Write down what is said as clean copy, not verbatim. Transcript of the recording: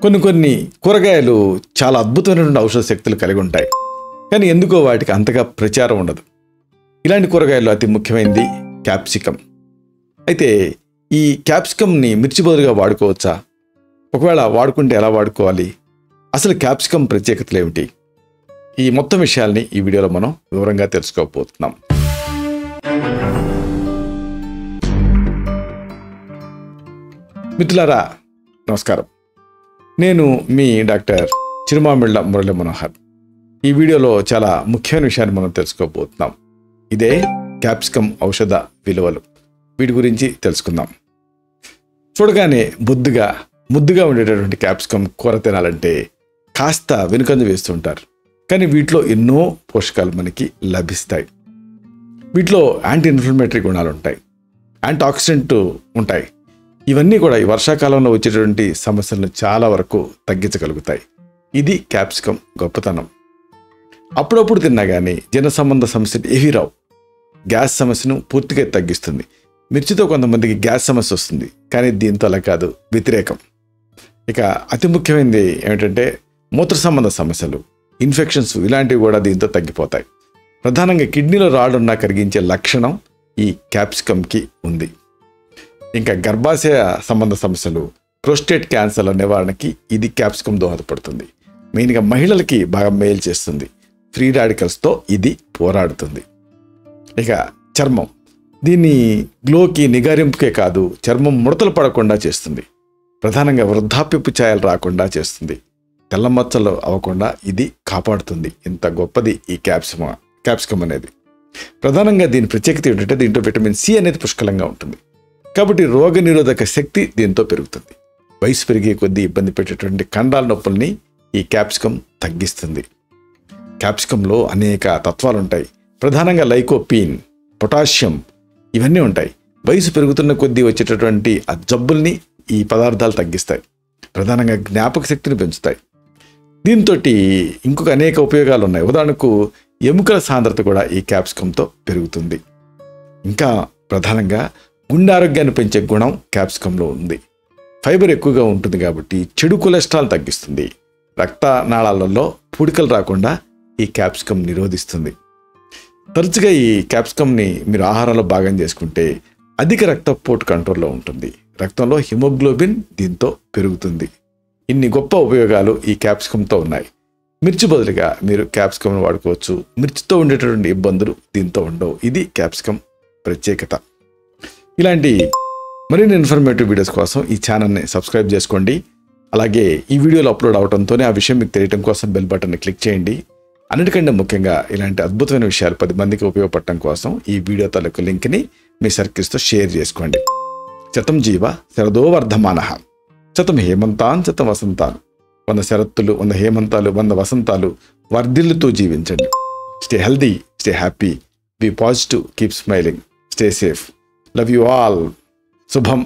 కొన్ని కూరగాయలు చాలా అద్భుతమైనటువంటి ఔషధ శక్తులు కలిగి ఉంటాయి. కానీ ఎందుకో వాటికి అంతగా ప్రచారం ఉండదు. ఇలాంటి కూరగాయల్లో అతి ముఖ్యమైనది క్యాప్సికమ్. అయితే ఈ క్యాప్సికమ్ని మిర్చి బదులుగా వాడుకోవచ్చా? ఒకవేళ వాడుకుంటే ఎలా వాడుకోవాలి? అసలు క్యాప్సికమ్ ప్రత్యేకతలు ఏమిటి? ఈ మొత్తం విషయాల్ని ఈ వీడియోలో మనం వివరంగా తెలుసుకోబోతున్నాం. మిత్రులారా నమస్కారం. నేను మీ డాక్టర్ చిరుమామిళ్ళ మురళి మనోహర్. ఈ వీడియోలో చాలా ముఖ్యమైన విషయాన్ని మనం తెలుసుకోబోతున్నాం. ఇదే క్యాప్సికమ్ ఔషధ విలువలు. వీటి గురించి తెలుసుకుందాం. చూడగానే ముద్దుగా ఉండేటటువంటి క్యాప్సికమ్ కూర తినాలంటే కాస్త వెనుకంజ వేస్తుంటారు. కానీ వీటిలో ఎన్నో పోషకాలు మనకి లభిస్తాయి. వీటిలో యాంటీ ఇన్ఫ్లమేటరీ గుణాలు ఉంటాయి, యాంటీ ఆక్సిడెంట్ ఉంటాయి. ఇవన్నీ కూడా ఈ వర్షాకాలంలో వచ్చేటువంటి సమస్యలను చాలా వరకు తగ్గించగలుగుతాయి. ఇది క్యాప్సికమ్ గొప్పతనం. అప్పుడప్పుడు తిన్నా కానీ జీర్ణ సంబంధ సమస్యలు ఏవీ రావు. గ్యాస్ సమస్యను పూర్తిగా తగ్గిస్తుంది. మిర్చితో కొంతమందికి గ్యాస్ సమస్య వస్తుంది, కానీ దీంతో అలా కాదు, వ్యతిరేకం. ఇక అతి ముఖ్యమైనది ఏమిటంటే మూత్ర సంబంధ సమస్యలు, ఇన్ఫెక్షన్స్ ఇలాంటివి కూడా దీంతో తగ్గిపోతాయి. ప్రధానంగా కిడ్నీలో రాళ్ళున్నా కరిగించే లక్షణం ఈ క్యాప్సికమ్కి ఉంది. ఇంకా గర్భాశయ సంబంధ సమస్యలు, ప్రోస్టేట్ క్యాన్సర్ల నివారణకి ఇది క్యాప్సికమ్ దోహదపడుతుంది. మెయిన్గా మహిళలకి బాగా మేలు చేస్తుంది. ఫ్రీ రాడికల్స్తో ఇది పోరాడుతుంది. ఇక చర్మం, దీన్ని గ్లోకి నిగారింపుకే కాదు, చర్మం ముడతలు పడకుండా చేస్తుంది. ప్రధానంగా వృద్ధాప్యపు ఛాయలు రాకుండా చేస్తుంది. తెల్ల మచ్చలు అవ్వకుండా ఇది కాపాడుతుంది. ఇంత గొప్పది ఈ క్యాప్సికమ్ అనేది. ప్రధానంగా దీని ప్రత్యేకత ఏంటంటే దీంట్లో విటమిన్ సి అనేది పుష్కలంగా ఉంటుంది. కాబట్టి రోగ నిరోధక శక్తి దీంతో పెరుగుతుంది. వయసు పెరిగే కొద్దీ ఇబ్బంది పెట్టేటువంటి కండాల నొప్పుల్ని ఈ క్యాప్సికమ్ తగ్గిస్తుంది. క్యాప్సికంలో అనేక తత్వాలు ఉంటాయి. ప్రధానంగా లైకోపీన్, పొటాషియం ఇవన్నీ ఉంటాయి. వయసు పెరుగుతున్న కొద్దీ వచ్చేటటువంటి ఆ జబ్బుల్ని ఈ పదార్థాలు తగ్గిస్తాయి. ప్రధానంగా జ్ఞాపక శక్తిని పెంచుతాయి. దీంతో ఇంకొక అనేక ఉపయోగాలు ఉన్నాయి. ఉదాహరణకు ఎముకల సాంద్రత కూడా ఈ క్యాప్సికంతో పెరుగుతుంది. ఇంకా ప్రధానంగా గుండె ఆరోగ్యాన్ని పెంచే గుణం క్యాప్సికంలో ఉంది. ఫైబర్ ఎక్కువగా ఉంటుంది కాబట్టి చెడు కొలెస్ట్రాల్ తగ్గిస్తుంది. రక్తనాళాలలో పూడికలు రాకుండా ఈ క్యాప్సికమ్ నిరోధిస్తుంది. తరచుగా ఈ క్యాప్సికమ్ని మీరు ఆహారంలో భాగం చేసుకుంటే అధిక రక్తపోటు కంట్రోల్లో ఉంటుంది. రక్తంలో హిమోగ్లోబిన్ దీంతో పెరుగుతుంది. ఇన్ని గొప్ప ఉపయోగాలు ఈ క్యాప్సికంతో ఉన్నాయి. మిర్చి బదులుగా మీరు క్యాప్సికమ్ను వాడుకోవచ్చు. మిర్చితో ఉండేటటువంటి ఇబ్బందులు దీంతో ఉండవు. ఇది క్యాప్సికమ్ ప్రత్యేకత. ఇలాంటి మరిన్ని ఇన్ఫర్మేటివ్ వీడియోస్ కోసం ఈ ఛానల్ని సబ్స్క్రైబ్ చేసుకోండి. అలాగే ఈ వీడియోలో అప్లోడ్ అవడంతోనే ఆ విషయం మీకు తెలియడం కోసం బెల్ బటన్ని క్లిక్ చేయండి. అన్నిటికంటే ముఖ్యంగా ఇలాంటి అద్భుతమైన విషయాలు 10 మందికి ఉపయోగపడటం కోసం ఈ వీడియో తాలూకు లింక్ని మీ సర్కిల్స్తో షేర్ చేసుకోండి. శతం జీవ శరదో వర్ధమానః, శతం హేమంతాన్ శతం వసంతాన్. 100 శరత్తులు, 100 హేమంతాలు, 100 వసంతాలు వర్ధిల్లుతూ జీవించండి. Stay healthy, stay happy, be positive, keep smiling, stay safe. Love you all. శుభం.